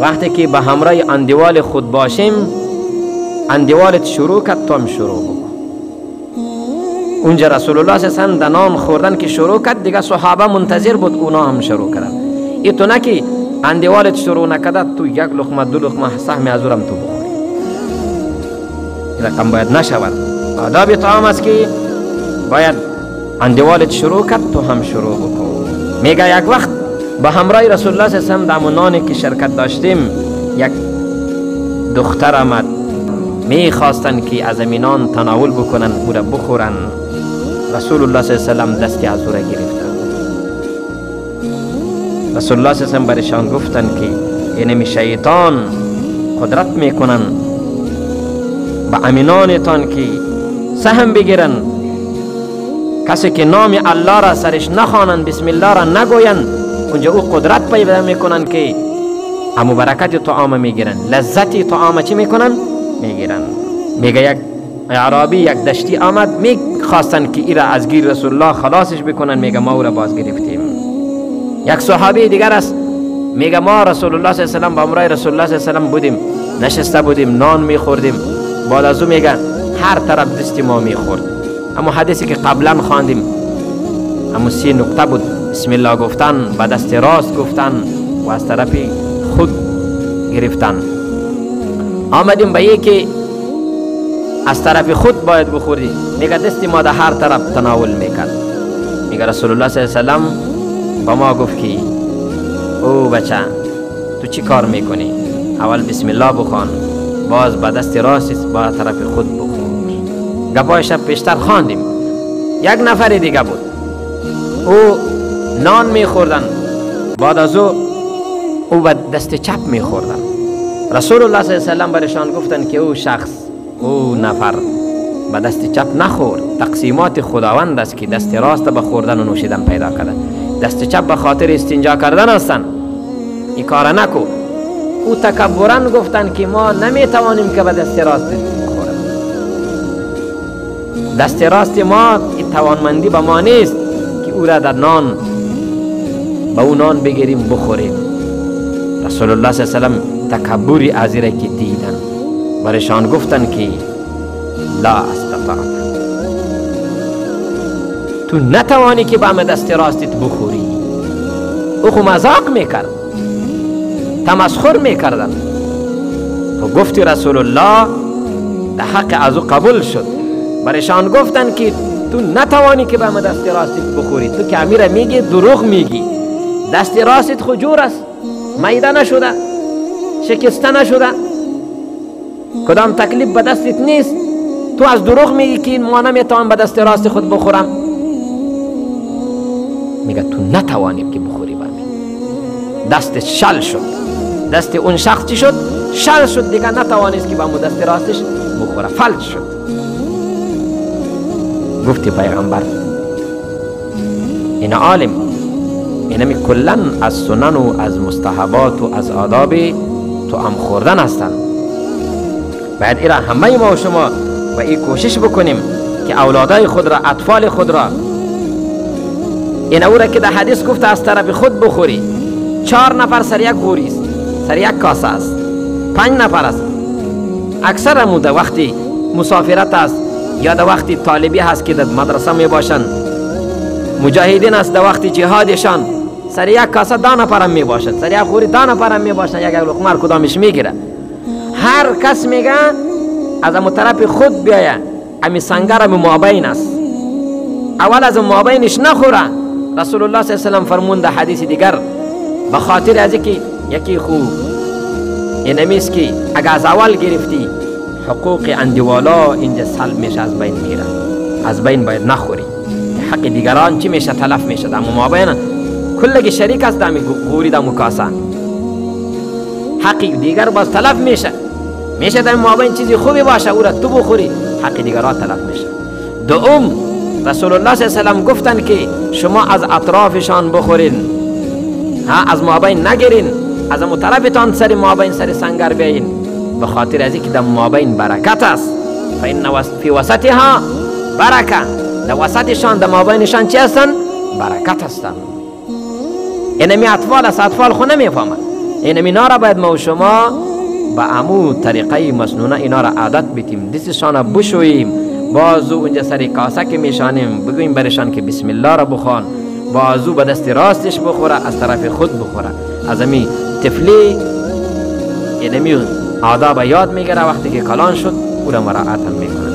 وقتی که به همراه اندیوال خود باشیم، اندیوالت شروع کرد تو هم شروع بکن. اونجا رسول الله صلی الله علیه و سلم نان خوردن که شروع کرد، دیگه صحابه منتظر بود اونا هم شروع کردن. ای تو نه که اندیوالت شروع نکرده تو یک لقمه دو لقمه سهم از اورم تو بخوری. این رقم باید نشود. آداب طعام است که باید اندیوالت شروع کرد تو هم شروع بکن. میگه یک وقت با همراه رسول الله صلی الله علیه و سلم در نانی که شرکت داشتیم، یک دختر آمد، میخواستن که از امینان تناول بکنن او را بخورن. رسول الله صلی الله علیه و سلم دستی از او را گرفتن. رسول الله صلی الله علیه و سلم برشان گفتن که اینمی شیطان قدرت میکنن با امینانتان که سهم بگیرن. کسی که نام الله را سرش نخوانند، بسم الله را نگویند، اونجا او قدرت پیدا میکنن که همو برکت طعام میگیرن، لذت طعام چی میکنن؟ میگیرن. میگه یک اعرابی یک دشتی آمد، میخواستن که ایرا از گیر رسول الله خلاصش بکنن. میگه ما او را باز گرفتیم. یک صحابی دیگر است، میگه ما رسول الله صلی الله علیه و سلم با امرای رسول الله صلی الله علیه و سلم بودیم، نشسته بودیم نان میخوردیم. بعد از او میگه هر طرف دستی ما میخورد. اما حدیثی که قبلا خواندیم اما 3 نقطه بود: بسم الله گفتن، با دست راست گفتن و از طرف خود گرفتن. آمدیم به یکی از طرف خود باید بخوری، میگه دستی ما در هر طرف تناول میکرد. میگه رسول الله صلی الله علیه و سلم با ما گفت که او بچه تو چی کار میکنی؟ اول بسم الله بخوان، باز با دست راست با طرف خود بخور. گپایش پیشتر خواندیم. یک نفر دیگه بود، او نان میخوردن، بعد از او با دست چپ میخوردن. رسول الله صلی الله علیه و سلم برشان گفتن که او شخص، او نفر با دست چپ نخور. تقسیمات خداوند است که دست راست به خوردن و نوشیدن پیدا کردن. دست چپ به خاطر استنجا کردن هستن، این کار نکو. او تکبرن گفتن که ما نمیتوانیم که به دست راست بخوریم. دست راست ما این توانمندی به ما نیست که او را در نان با او نان بگیریم بخوریم. رسول الله صلی الله علیه و سلم تکبری از را که دیدن برشان گفتن که لا استطاعت، تو نتوانی که با دست راستت بخوری. او خو مذاق میکرد، تمسخر میکردن. تو گفتی رسول الله در حق از او قبول شد. برشان گفتن که تو نتوانی که با دست راستت بخوری. تو که امیره میگی دروغ میگی. دست راستت خو جور است، میده نشده، شکسته نشده، کدام تکلیف به دستت نیست. تو از دروغ میگی که ما نمیتوان به دست راست خود بخورم. میگه تو نتوانیم که بخوری. دست شل شد، دست اون شخص چی شد؟ شل شد، دیگه نتوانست که با دست راستش بخوره، فلج شد. گفتی پیغمبر این عالم اینمی کلن از سنن و از مستحبات و از آداب طعام خوردن هستند. باید ایرا همه ما و شما و این کوشش بکنیم که اولادای خود را، اطفال خود را، این او را که در حدیث گفته از طرف خود بخوری. 4 نفر سر یک گوری است، سر یک کاسه است، 5 نفر است. اکثر همون در وقتی مسافرت است یا در وقتی طالبی هست که در مدرسه می باشند، مجاهدین است در وقتی جهادشان، سر یک کاسه 10 نفر هم می باشد، سر یک گوری 10 نفر هم می باشند. یک لقمه کدامش میگیره. هر کس میگه از اون طرف خود بیایه، امی سنگر امی مابین است، اول از مابینش نخوره. رسول الله صلی الله علیه و سلم فرمود در حدیث دیگر به خاطر از که یکی خوب اینمیست که اگر از اول گرفتی حقوق اندیوالا اینجا سلب میشه، از بین میره. از بین باید نخوری. حق دیگران چی میشه؟ تلف میشه. اما مابین کلگی شریک است دمی غوری دمو کاسه، حق دیگر باز تلف میشه در مابین چیزی خوبی باشه او را تو بخوری، حق دیگران تلف میشه. دوم رسول الله صلی الله علیه و سلم گفتن که شما از اطرافشان بخورین، از مابین نگیرین، از اون طرفتان سر مابین سر سنگر بیاین، به خاطر از اینکه در مابین برکت است. فإن فی وسطها برکه، در وسطشان در مابینشان چی هستن؟ برکت هستن. اینمی اطفال است، اطفال خو نمیفهمند. این اینا را باید ما و شما با امو طریقه مسنونه اینا را عادت بیتیم، دستشان را بشوییم، بازو اونجا سر کاسه که میشانیم بگویم برشان که بسم الله را بخوان، بازو به دست راستش بخوره، از طرف خود بخوره. از امی طفلی اینمی آداب یاد میگیره، وقتی که کلان شد او را مراعات هم میکنه.